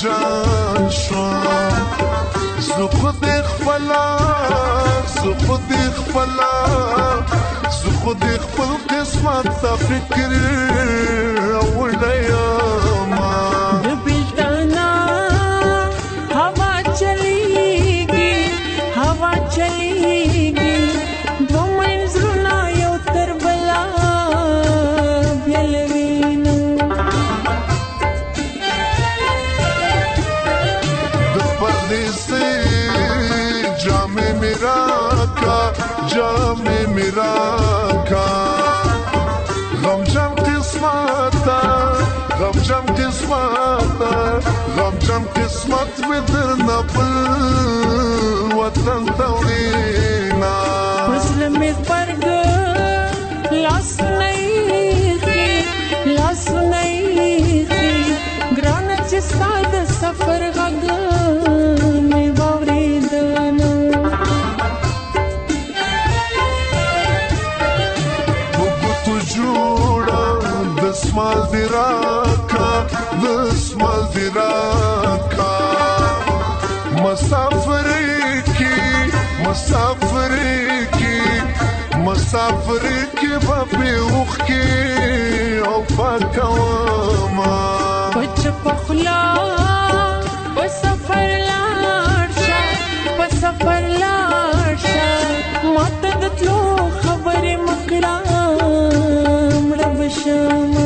جان شوم زه خود خپل قسمت ته فکر راوړی یمه د بیلتانه هوا چلیږي دوه منځونه یو تر بله بیلوي نه د پردیسۍ جامې مې راکړه غمجن قسمت مې درنه بل وطن ته وړينا وزله مې غبرګ لاسونه ایښي ګرانه چې ستا د سفر غږ مې واورېدنه بوبوتو جوړه دسمال دې راکړه مسافر کی بپی اوخ کی او پاکوما پچ پخلا په سفر لاړ شه ماته د تلو خبرې مکړه مړه بشم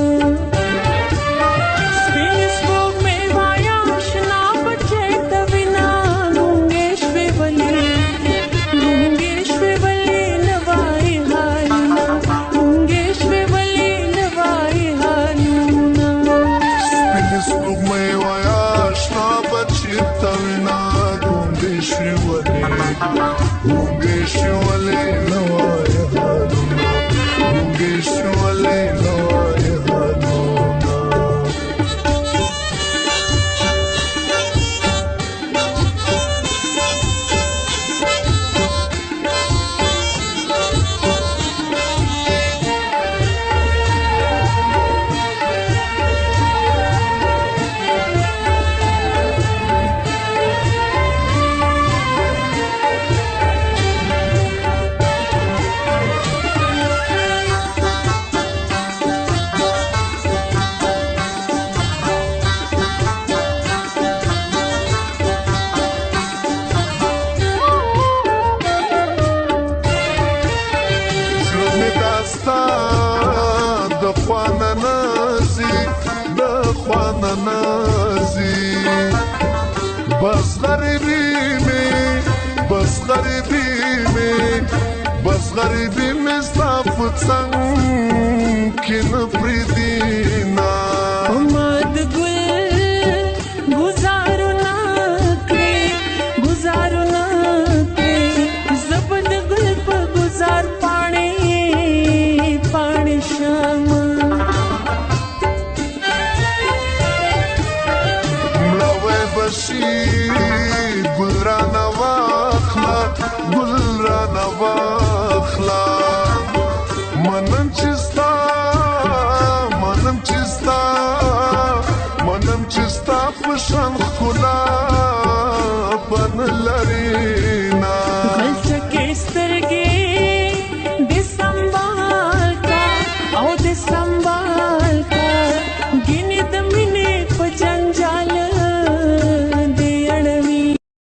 بس غریبی میں ستا څنګ کې نه پریدینا اماد ګل گزارونه کړې زبد ګل په گزار پاڼې شم مړوي بشي ګل رانه واخلا منم چستا پشان خلا بن لرینا غلچکې سترګې د سنبال کا او د سنبال